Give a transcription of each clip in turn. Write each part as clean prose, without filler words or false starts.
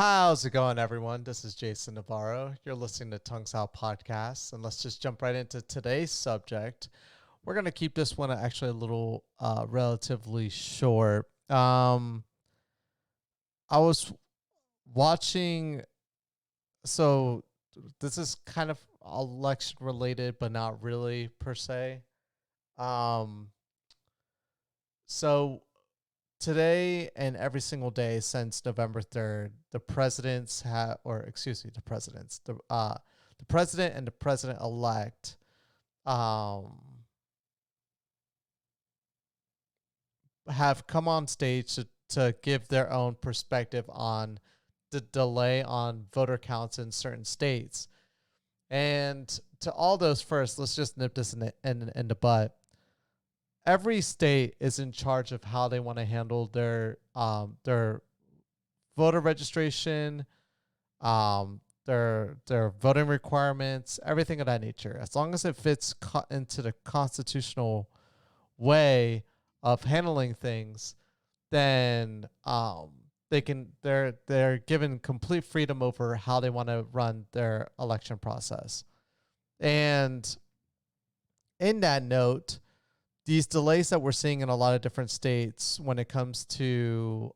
How's it going, everyone? This is Jason Navarro. You're listening to Tongues Out Podcasts, and let's just jump right into today's subject. We're gonna keep this one actually a little relatively short. I was watching, so this is kind of election related, but not really per se. Um, so today and every single day since November 3rd, the presidents have, or excuse me, the presidents, the president and the president elect, um, have come on stage to give their own perspective on the delay on voter counts in certain states. And to all those first, let's just nip this in the butt. Every state is in charge of how they want to handle their voter registration, their voting requirements, everything of that nature. As long as it fits into the constitutional way of handling things, then they're given complete freedom over how they want to run their election process. And in that note, these delays that we're seeing in a lot of different states when it comes to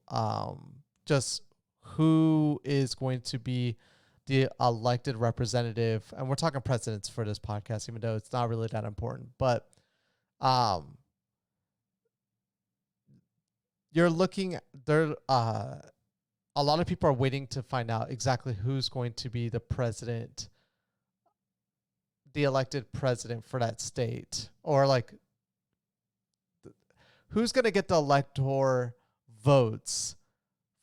just who is going to be the elected representative, and we're talking presidents for this podcast, even though it's not really that important, but you're looking there. A lot of people are waiting to find out exactly who's going to be the president, the elected president for that state, or like who's going to get the elector votes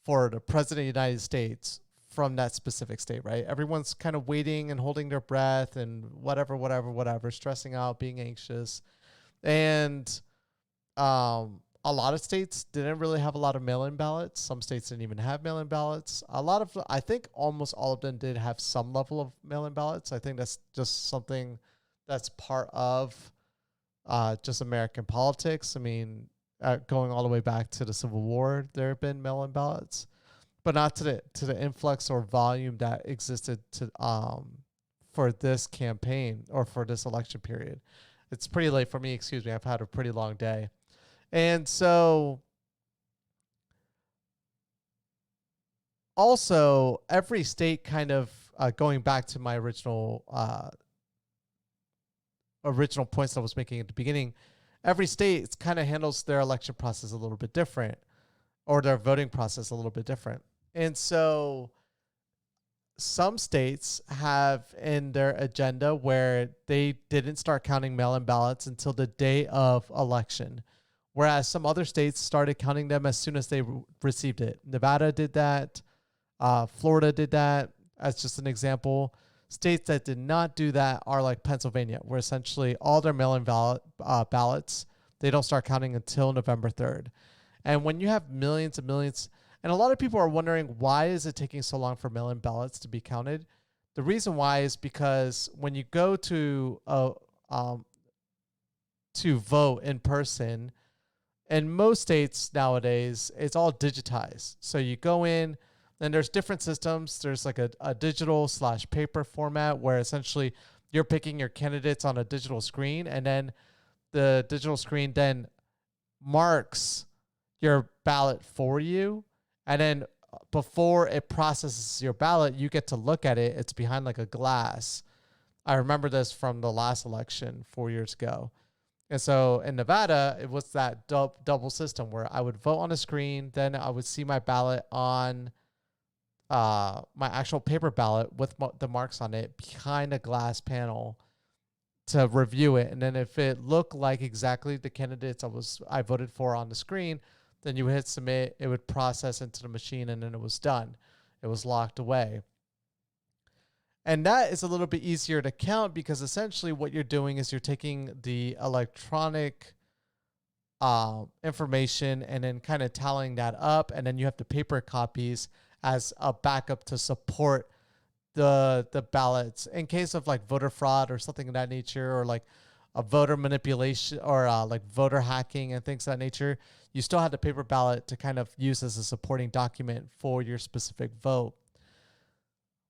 for the president of the United States from that specific state, right? Everyone's kind of waiting and holding their breath and whatever, stressing out, being anxious. And a lot of states didn't really have a lot of mail-in ballots. Some states didn't even have mail-in ballots. I think almost all of them did have some level of mail-in ballots. I think that's just something that's part of just American politics. I mean, going all the way back to the Civil War, there have been mail-in ballots, but not to the influx or volume that existed to for this campaign or for this election period. It's pretty late for me. Excuse me. I've had a pretty long day. And so also every state kind of going back to my original points that I was making at the beginning, every state kind of handles their election process a little bit different, or their voting process a little bit different. And so some states have in their agenda where they didn't start counting mail-in ballots until the day of election, whereas some other states started counting them as soon as they received it. Nevada did that. Florida did that, as just an example. States that did not do that are like Pennsylvania, where essentially all their mail-in ballots, they don't start counting until November 3rd. And when you have millions and millions, and a lot of people are wondering, why is it taking so long for mail-in ballots to be counted? The reason why is because when you go to vote in person, in most states nowadays, it's all digitized. So you go in, and there's different systems. There's like a digital / paper format where essentially you're picking your candidates on a digital screen, and then the digital screen then marks your ballot for you. And then before it processes your ballot, you get to look at it. It's behind like a glass. I remember this from the last election 4 years ago. And so in Nevada, it was that double system where I would vote on a screen, then I would see my ballot on my actual paper ballot with the marks on it behind a glass panel to review it. And then if it looked like exactly the candidates I voted for on the screen, then you would hit submit, it would process into the machine, and then it was done. It was locked away. And that is a little bit easier to count because essentially what you're doing is you're taking the electronic information and then kind of tallying that up, and then you have the paper copies as a backup to support the ballots in case of like voter fraud or something of that nature, or like a voter manipulation, or like voter hacking and things of that nature. You still have the paper ballot to kind of use as a supporting document for your specific vote.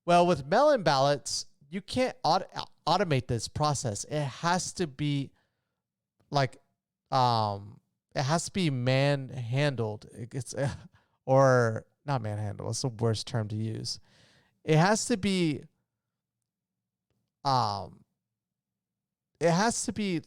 Well, with mail-in ballots, you can't automate this process. It has to be like, it has to be man handled. It's or not man handled. It's the worst term to use. It has to be, um, it has to be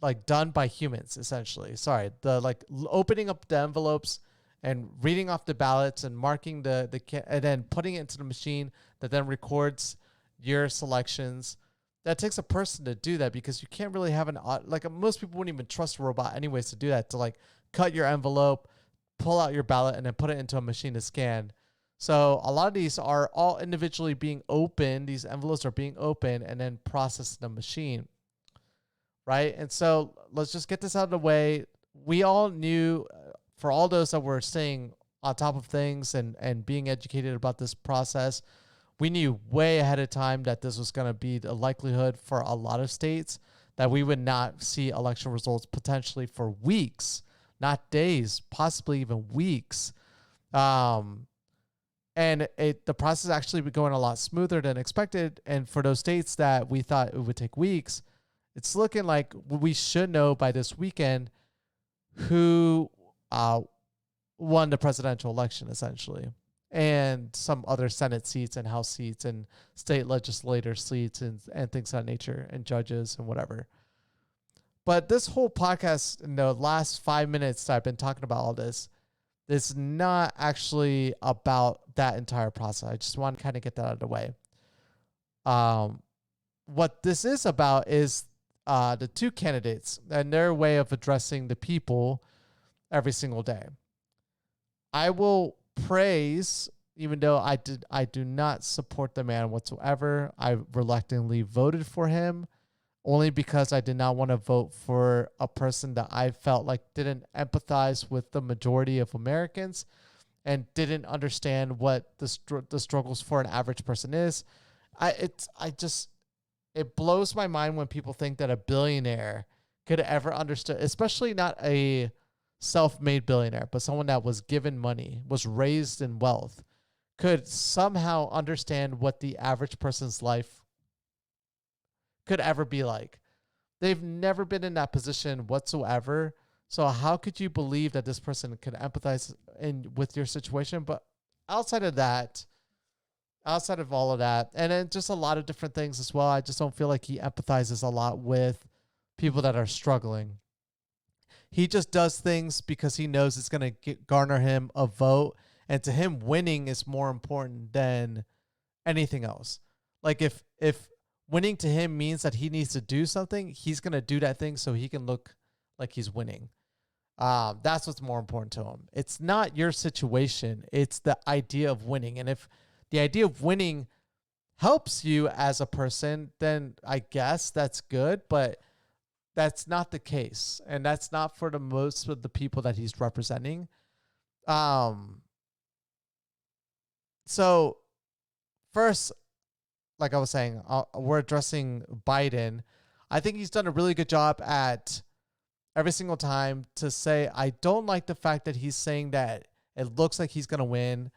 like done by humans essentially. Sorry, the like opening up the envelopes and reading off the ballots and marking and then putting it into the machine that then records your selections. That takes a person to do that, because you can't really have like most people wouldn't even trust a robot anyways to do that, to like cut your envelope, pull out your ballot, and then put it into a machine to scan. So a lot of these are all individually being opened. These envelopes are being opened and then processed in a machine, right? And so let's just get this out of the way. We all knew, for all those that were staying on top of things and being educated about this process, we knew way ahead of time that this was going to be the likelihood for a lot of states that we would not see election results potentially for weeks, not days, possibly even weeks. And the process actually be going a lot smoother than expected. And for those states that we thought it would take weeks, it's looking like we should know by this weekend who won the presidential election, essentially, and some other Senate seats and House seats and state legislator seats and things of that nature, and judges and whatever. But this whole podcast, in the last 5 minutes that I've been talking about all this, is not actually about that entire process. I just want to kind of get that out of the way. What this is about is the two candidates and their way of addressing the people every single day. I will praise, even though I do not support the man whatsoever. I reluctantly voted for him only because I did not want to vote for a person that I felt like didn't empathize with the majority of Americans and didn't understand what the struggles for an average person is. It blows my mind when people think that a billionaire could ever understand, especially not a self-made billionaire, but someone that was given money, was raised in wealth, could somehow understand what the average person's life could ever be like. They've never been in that position whatsoever. So how could you believe that this person could empathize with your situation? But outside of all of that, and then just a lot of different things as well, I just don't feel like he empathizes a lot with people that are struggling. He just does things because he knows it's going to garner him a vote. And to him, winning is more important than anything else. Like if winning to him means that he needs to do something, he's going to do that thing so he can look like he's winning. That's what's more important to him. It's not your situation. It's the idea of winning. And if the idea of winning helps you as a person, then I guess that's good. But that's not the case. And that's not for the most of the people that he's representing. So first, like I was saying, we're addressing Biden. I think he's done a really good job at every single time to say, I don't like the fact that he's saying that it looks like he's going to win.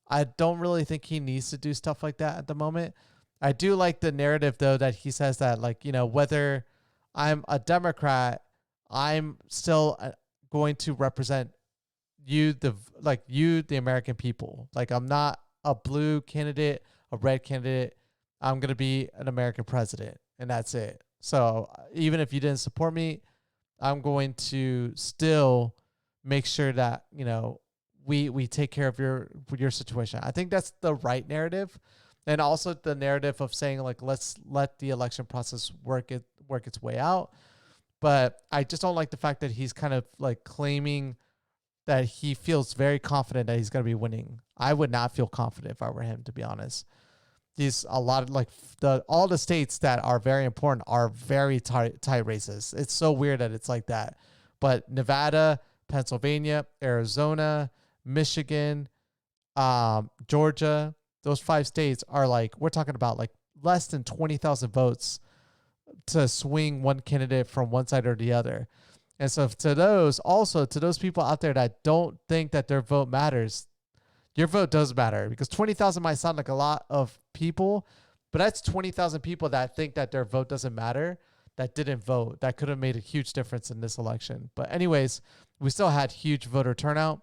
I don't really think he needs to do stuff like that at the moment. I do like the narrative, though, that he says that, like, you know, whether I'm a Democrat, I'm still going to represent you, the American people. Like, I'm not a blue candidate, a red candidate. I'm going to be an American president, and that's it. So even if you didn't support me, I'm going to still make sure that, you know, we take care of your situation. I think that's the right narrative. And also the narrative of saying, like, let's let the election process work its way out. But I just don't like the fact that he's kind of like claiming that he feels very confident that he's going to be winning. I would not feel confident if I were him, to be honest. A lot of, like, all the states that are very important are very tight races. It's so weird that it's like that. But Nevada, Pennsylvania, Arizona, Michigan, Georgia, those 5 states are, like, we're talking about like less than 20,000 votes to swing one candidate from one side or the other. And so to those people out there that don't think that their vote matters, your vote does matter, because 20,000 might sound like a lot of people, but that's 20,000 people that think that their vote doesn't matter, that didn't vote, that could have made a huge difference in this election. But anyways, we still had huge voter turnout.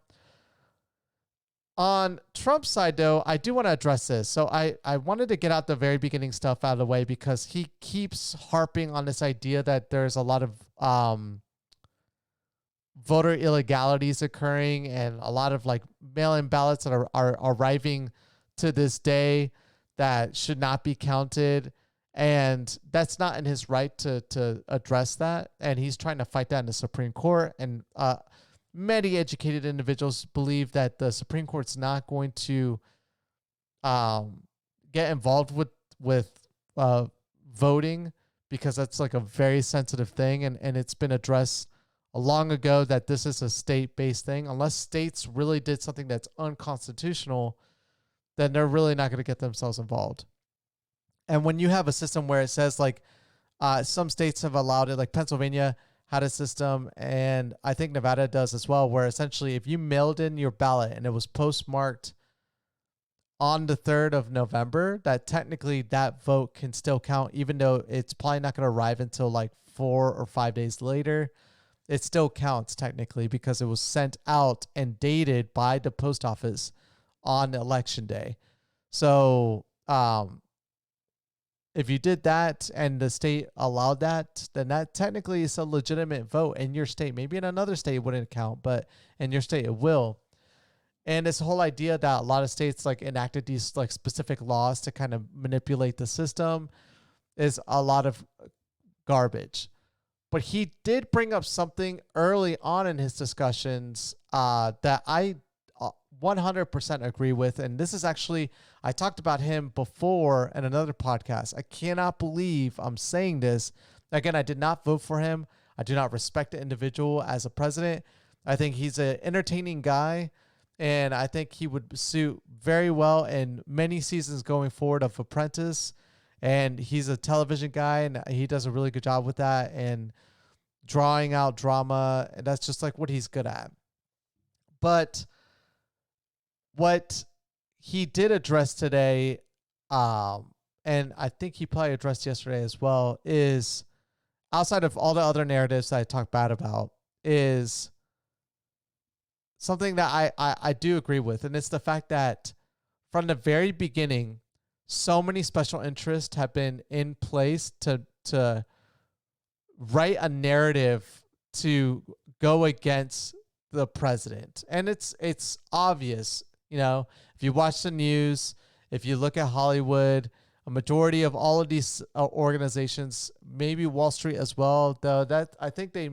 On Trump's side, though, I do want to address this. So I wanted to get out the very beginning stuff out of the way, because he keeps harping on this idea that there's a lot of voter illegalities occurring, and a lot of like mail-in ballots that are arriving to this day that should not be counted. And that's not in his right to address that. And he's trying to fight that in the Supreme Court. And many educated individuals believe that the Supreme Court's not going to get involved with voting, because that's like a very sensitive thing. And it's been addressed long ago that this is a state-based thing. Unless states really did something that's unconstitutional, then they're really not going to get themselves involved. And when you have a system where it says like some states have allowed it, like Pennsylvania had a system, and I think Nevada does as well, where essentially if you mailed in your ballot and it was postmarked on the 3rd of November, that technically that vote can still count, even though it's probably not going to arrive until like 4 or 5 days later. It still counts technically, because it was sent out and dated by the post office on election day. So if you did that and the state allowed that, then that technically is a legitimate vote in your state. Maybe in another state it wouldn't count, but in your state it will. And this whole idea that a lot of states like enacted these like specific laws to kind of manipulate the system is a lot of garbage. But he did bring up something early on in his discussions that I 100% agree with. And this is actually, I talked about him before in another podcast. I cannot believe I'm saying this. Again, I did not vote for him. I do not respect the individual as a president. I think he's an entertaining guy, and I think he would suit very well in many seasons going forward of Apprentice. And he's a television guy, and he does a really good job with that and drawing out drama. And that's just like what he's good at. But what he did address today, and I think he probably addressed yesterday as well, is outside of all the other narratives that I talked bad about, is something that I do agree with. And it's the fact that from the very beginning, so many special interests have been in place to write a narrative to go against the president. And it's obvious. You know, if you watch the news, if you look at Hollywood, a majority of all of these organizations, maybe Wall Street as well, though, that I think they're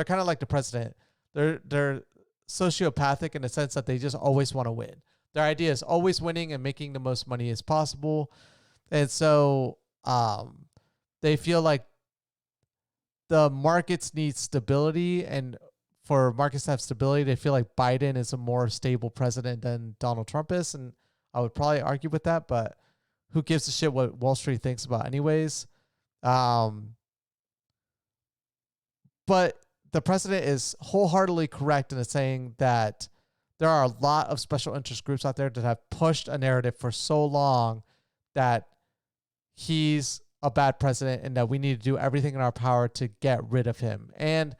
kind of like the president. They're sociopathic in the sense that they just always want to win. Their idea is always winning and making the most money as possible. And so they feel like the markets need stability, and for markets to have stability, they feel like Biden is a more stable president than Donald Trump is. And I would probably argue with that, but who gives a shit what Wall Street thinks about anyways? But the president is wholeheartedly correct in saying that there are a lot of special interest groups out there that have pushed a narrative for so long that he's a bad president and that we need to do everything in our power to get rid of him. And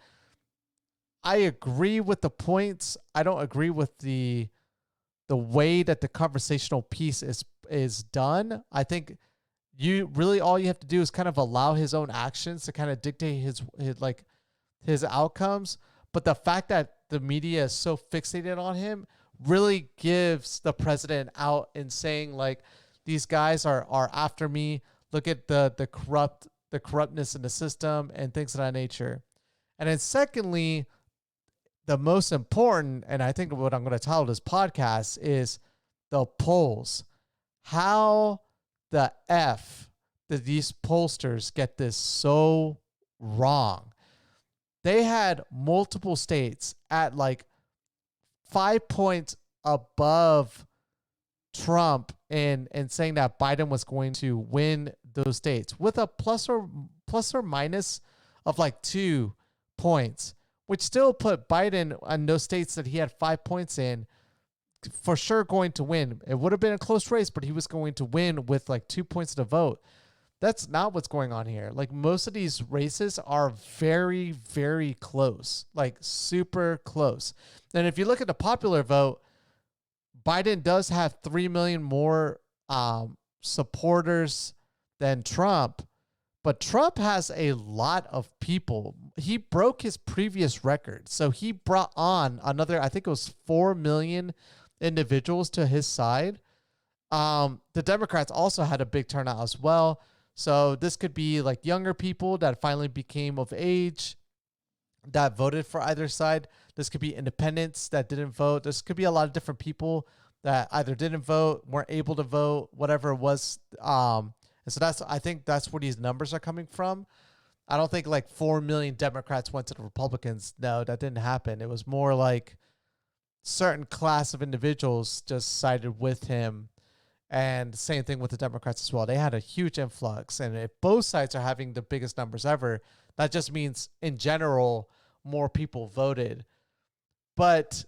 I agree with the points. I don't agree with the way that the conversational piece is done. I think all you have to do is kind of allow his own actions to kind of dictate his outcomes. But the fact that the media is so fixated on him really gives the president out in saying like, these guys are after me. Look at the corruptness in the system and things of that nature. And then secondly, the most important, and I think what I'm going to title this podcast, is the polls. How the F did these pollsters get this so wrong? They had multiple states at like 5 points above Trump and saying that Biden was going to win those states with a plus or minus of like 2 points, which still put Biden on those states that he had 5 points in for sure going to win. It would have been a close race, but he was going to win with like 2 points to vote. That's not what's going on here. Like most of these races are very, very close, like super close. And if you look at the popular vote, Biden does have 3 million more supporters than Trump, but Trump has a lot of people. He broke his previous record. So he brought on another, I think it was 4 million individuals to his side. The Democrats also had a big turnout as well. So this could be like younger people that finally became of age that voted for either side. This could be independents that didn't vote. This could be a lot of different people that either didn't vote, weren't able to vote, whatever it was. And so I think that's where these numbers are coming from. I don't think like 4 million Democrats went to the Republicans. No, that didn't happen. It was more like certain class of individuals just sided with him. And same thing with the Democrats as well. They had a huge influx. And if both sides are having the biggest numbers ever, that just means in general, more people voted. But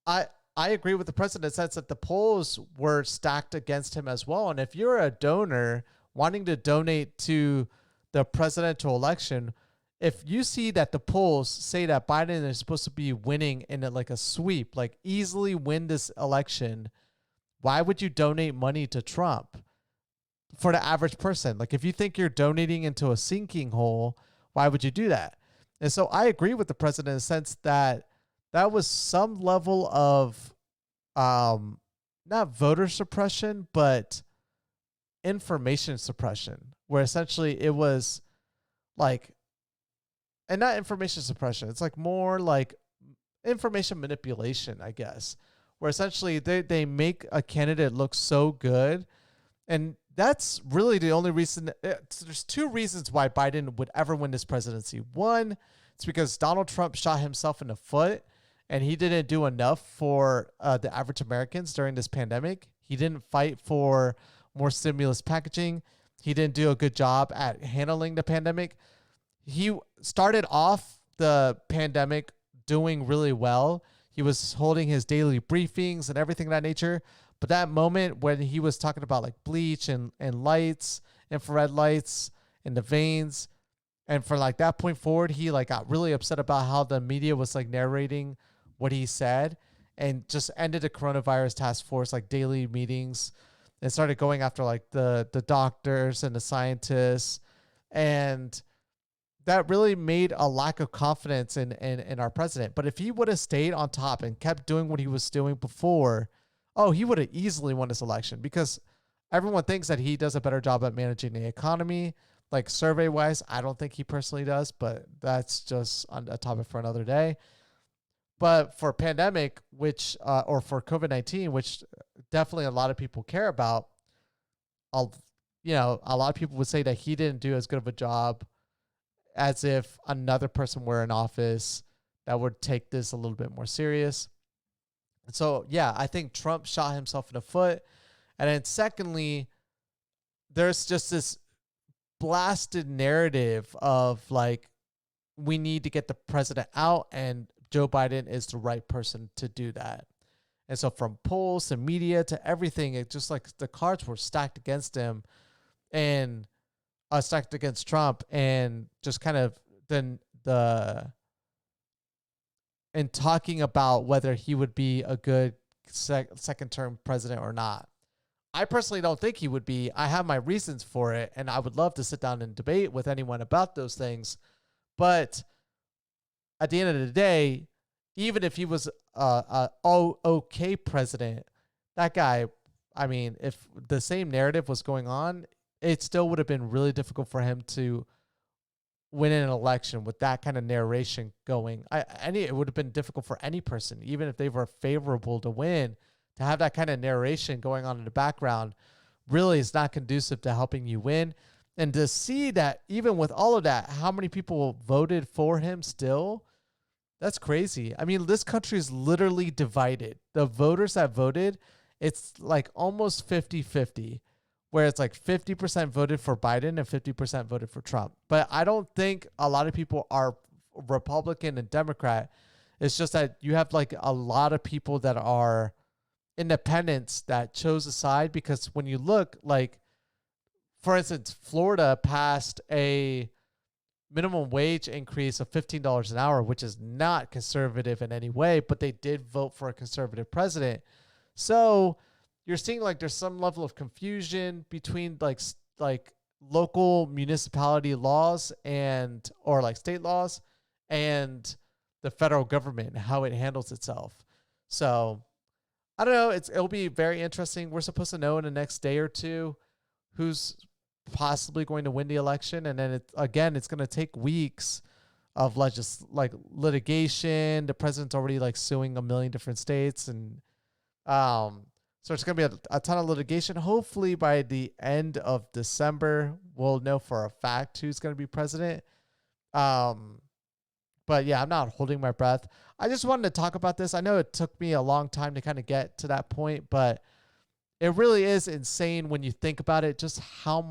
I agree with the president in the sense that the polls were stacked against him as well. And if you're a donor wanting to donate to the presidential election, if you see that the polls say that Biden is supposed to be winning in like a sweep, like easily win this election, why would you donate money to Trump for the average person? Like if you think you're donating into a sinking hole, why would you do that? And so I agree with the president in the sense that that was some level of not voter suppression, but information suppression, where essentially it was like, and not information suppression, it's like more like information manipulation, I guess, where essentially they make a candidate look so good. And that's really the only reason. There's 2 reasons why Biden would ever win this presidency. One, it's because Donald Trump shot himself in the foot and he didn't do enough for the average Americans during this pandemic. He didn't fight for more stimulus packaging. He didn't do a good job at handling the pandemic. He started off the pandemic doing really well. He was holding his daily briefings and everything of that nature. But that moment when he was talking about like bleach and lights, infrared lights in the veins, and for like that point forward, he like got really upset about how the media was like narrating what he said and just ended the coronavirus task force like daily meetings and started going after like the doctors and the scientists. And that really made a lack of confidence in our president. But if he would have stayed on top and kept doing what he was doing before, he would have easily won this election, because everyone thinks that he does a better job at managing the economy. Like survey wise, I don't think he personally does, but that's just a topic for another day. But for pandemic, which or for COVID-19, which definitely a lot of people care about, a lot of people would say that he didn't do as good of a job as if another person were in office that would take this a little bit more serious. So, yeah, I think Trump shot himself in the foot. And then secondly, there's just this blasted narrative of like, we need to get the president out, and Joe Biden is the right person to do that. And so from polls to media to everything, it just like the cards were stacked against him and stacked against Trump, and just kind of then in talking about whether he would be a good second term president or not. I personally don't think he would be. I have my reasons for it, and I would love to sit down and debate with anyone about those things. But at the end of the day, even if he was a okay president, that guy, I mean, if the same narrative was going on, it still would have been really difficult for him to win an election with that kind of narration going. It would have been difficult for any person, even if they were favorable to win, to have that kind of narration going on in the background really is not conducive to helping you win. And to see that even with all of that, how many people voted for him still, that's crazy. I mean, this country is literally divided. The voters that voted, it's like almost 50-50. Where it's like 50% voted for Biden and 50% voted for Trump. But I don't think a lot of people are Republican and Democrat. It's just that you have like a lot of people that are independents that chose a side, because when you look, like, for instance, Florida passed a minimum wage increase of $15 an hour, which is not conservative in any way, but they did vote for a conservative president. So you're seeing like there's some level of confusion between like local municipality laws and or like state laws and the federal government, how it handles itself. So I don't know. It'll be very interesting. We're supposed to know in the next day or two who's possibly going to win the election, and then it's going to take weeks of litigation. The president's already like suing a million different states, and so it's going to be a ton of litigation. Hopefully by the end of December, we'll know for a fact who's going to be president. But yeah, I'm not holding my breath. I just wanted to talk about this. I know it took me a long time to kind of get to that point, but it really is insane when you think about it, just how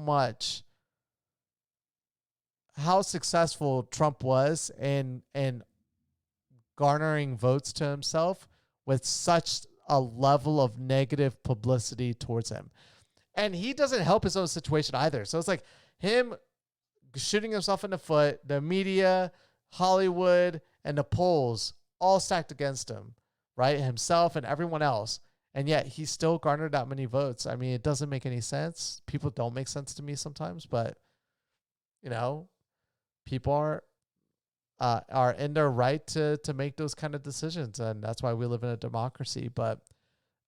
successful Trump was in garnering votes to himself with such a level of negative publicity towards him. And he doesn't help his own situation either. So it's like him shooting himself in the foot, the media, Hollywood, and the polls all stacked against him, right? Himself and everyone else. And yet he still garnered that many votes. I mean, it doesn't make any sense. People don't make sense to me sometimes, but you know, people are in their right to make those kind of decisions, and that's why we live in a democracy. But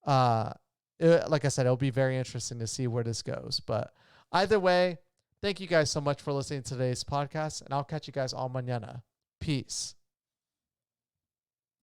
like I said, it'll be very interesting to see where this goes. But either way, thank you guys so much for listening to today's podcast, and I'll catch you guys all mañana. Peace.